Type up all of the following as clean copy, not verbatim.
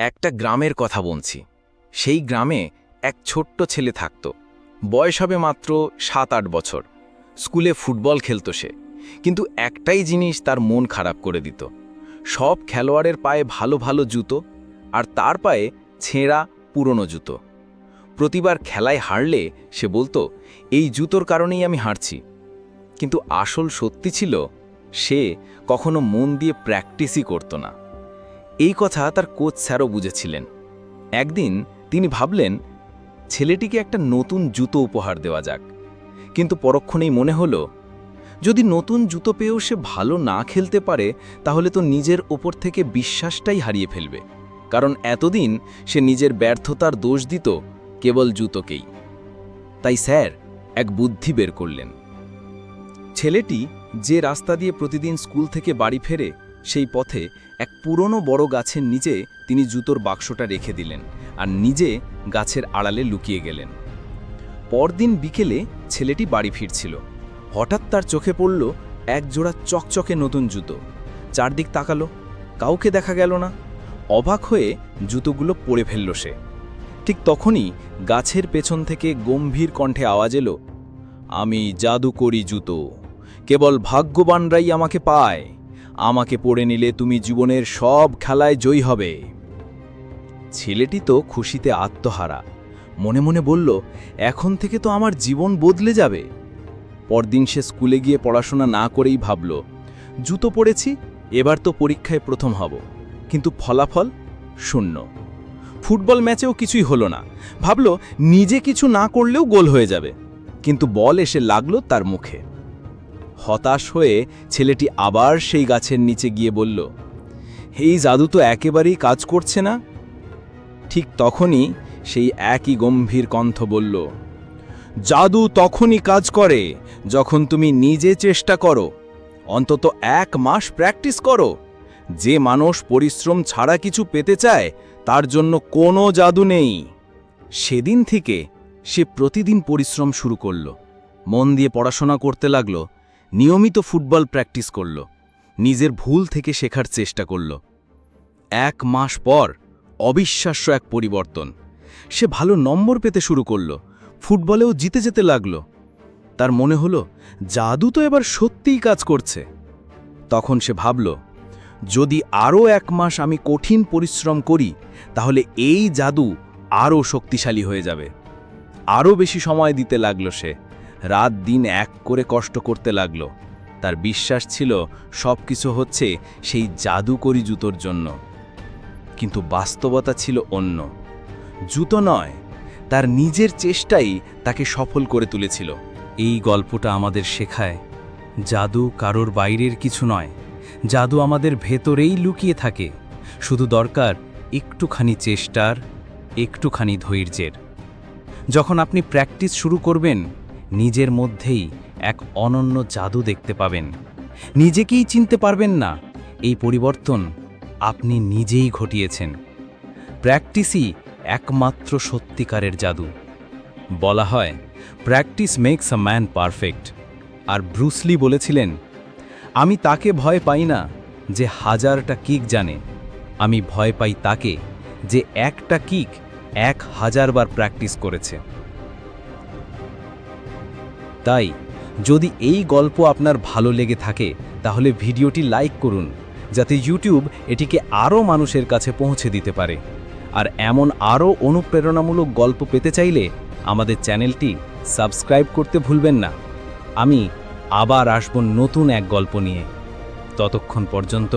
একটা গ্রামের কথা বলছি। সেই গ্রামে এক ছোট্ট ছেলে থাকত। বয়স হবে মাত্র 7-8 বছর। স্কুলে ফুটবল খেলত সে, কিন্তু একটাই জিনিস তার মন খারাপ করে দিত। সব খেলোয়াড়ের পায়ে ভালো ভালো জুতো, আর তার পায়ে ছেঁড়া পুরনো জুতো। প্রতিবার খেলায় হারলে সে বলতো, এই জুতোর কারণেই আমি হারছি। কিন্তু আসল সত্যি ছিল, সে কখনো মন দিয়ে প্র্যাকটিসই করত না। এই কথা তার কোচ স্যারও বুঝেছিলেন। একদিন তিনি ভাবলেন, ছেলেটিকে একটা নতুন জুতো উপহার দেওয়া যাক। কিন্তু পরক্ষণেই মনে হলো, যদি নতুন জুতো পেয়েও সে ভালো না খেলতে পারে, তাহলে তো নিজের ওপর থেকে বিশ্বাসটাই হারিয়ে ফেলবে। কারণ এতদিন সে নিজের ব্যর্থতার দোষ দিত কেবল জুতোকেই। তাই স্যার এক বুদ্ধি বের করলেন। ছেলেটি যে রাস্তা দিয়ে প্রতিদিন স্কুল থেকে বাড়ি ফেরে, সেই পথে এক পুরনো বড় গাছের নিচে তিনি জুতোর বাক্সটা রেখে দিলেন আর নিজে গাছের আড়ালে লুকিয়ে গেলেন। পরদিন বিকেলে ছেলেটি বাড়ি ফিরছিল। হঠাৎ তার চোখে পড়ল এক জোড়া চকচকে নতুন জুতো। চারদিক তাকালো, কাউকে দেখা গেল না। অবাক হয়ে জুতোগুলো পরে ফেলল সে। ঠিক তখনই গাছের পেছন থেকে গম্ভীর কণ্ঠে আওয়াজ এলো, আমি জাদু করি জুতো, কেবল ভাগ্যবানরাই আমাকে পায়। আমাকে পরে নিলে তুমি জীবনের সব খেলায় জয়ী হবে। ছেলেটি তো খুশিতে আত্মহারা। মনে মনে বলল, এখন থেকে তো আমার জীবন বদলে যাবে। পরদিন সে স্কুলে গিয়ে পড়াশোনা না করেই ভাবল, জুতো পরেছি, এবার তো পরীক্ষায় প্রথম হব। কিন্তু ফলাফল শূন্য। ফুটবল ম্যাচেও কিছুই হলো না। ভাবল, নিজে কিছু না করলেও গোল হয়ে যাবে। কিন্তু বল এসে লাগলো তার মুখে। হতাশ হয়ে ছেলেটি আবার সেই গাছের নিচে গিয়ে বলল, এই জাদু তো একেবারেই কাজ করছে না। ঠিক তখনই সেই একই গম্ভীর কণ্ঠ বলল, জাদু তখনই কাজ করে যখন তুমি নিজে চেষ্টা করো। অন্তত 1 মাস প্র্যাকটিস করো। যে মানুষ পরিশ্রম ছাড়া কিছু পেতে চায়, তার জন্য কোনো জাদু নেই। সেদিন থেকে সে প্রতিদিন পরিশ্রম শুরু করল। মন দিয়ে পড়াশোনা করতে লাগল, নিয়মিত ফুটবল প্র্যাকটিস করল, নিজের ভুল থেকে শেখার চেষ্টা করল। 1 মাস পর অবিশ্বাস্য এক পরিবর্তন। সে ভালো নম্বর পেতে শুরু করল, ফুটবলেও জিতে যেতে লাগল। তার মনে হলো, জাদু তো এবার সত্যিই কাজ করছে। তখন সে ভাবল, যদি আরও 1 মাস আমি কঠিন পরিশ্রম করি, তাহলে এই জাদু আরও শক্তিশালী হয়ে যাবে। আরও বেশি সময় দিতে লাগল সে। রাত দিন এক করে কষ্ট করতে লাগল। তার বিশ্বাস ছিল সব কিছু হচ্ছে সেই জাদুকরি জুতোর জন্য। কিন্তু বাস্তবতা ছিল অন্য। জুতো নয়, তার নিজের চেষ্টাই তাকে সফল করে তুলেছিল। এই গল্পটা আমাদের শেখায়, জাদু কারোর বাইরের কিছু নয়, জাদু আমাদের ভেতরেই লুকিয়ে থাকে। শুধু দরকার একটুখানি চেষ্টার, একটুখানি ধৈর্যের। যখন আপনি প্র্যাকটিস শুরু করবেন, নিজের মধ্যেই এক অনন্য জাদু দেখতে পাবেন। নিজেকেই চিনতে পারবেন না, এই পরিবর্তন আপনি নিজেই ঘটিয়েছেন। প্র্যাকটিসই একমাত্র সত্যিকারের জাদু। বলা হয়, practice makes a man perfect. আর ব্রুস লি বলেছিলেন, আমি তাকে ভয় পাই না যে 1000টা কিক জানে, আমি ভয় পাই তাকে যে একটা কিক 1000 বার প্র্যাকটিস করেছে। তাই যদি এই গল্প আপনার ভালো লেগে থাকে, তাহলে ভিডিওটি লাইক করুন, যাতে ইউটিউব এটিকে আরও মানুষের কাছে পৌঁছে দিতে পারে। আর এমন আরও অনুপ্রেরণামূলক গল্প পেতে চাইলে আমাদের চ্যানেলটি সাবস্ক্রাইব করতে ভুলবেন না। আমি আবার আসব নতুন এক গল্প নিয়ে। ততক্ষণ পর্যন্ত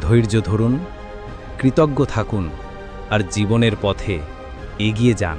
ধৈর্য ধরুন, কৃতজ্ঞ থাকুন আর জীবনের পথে এগিয়ে যান।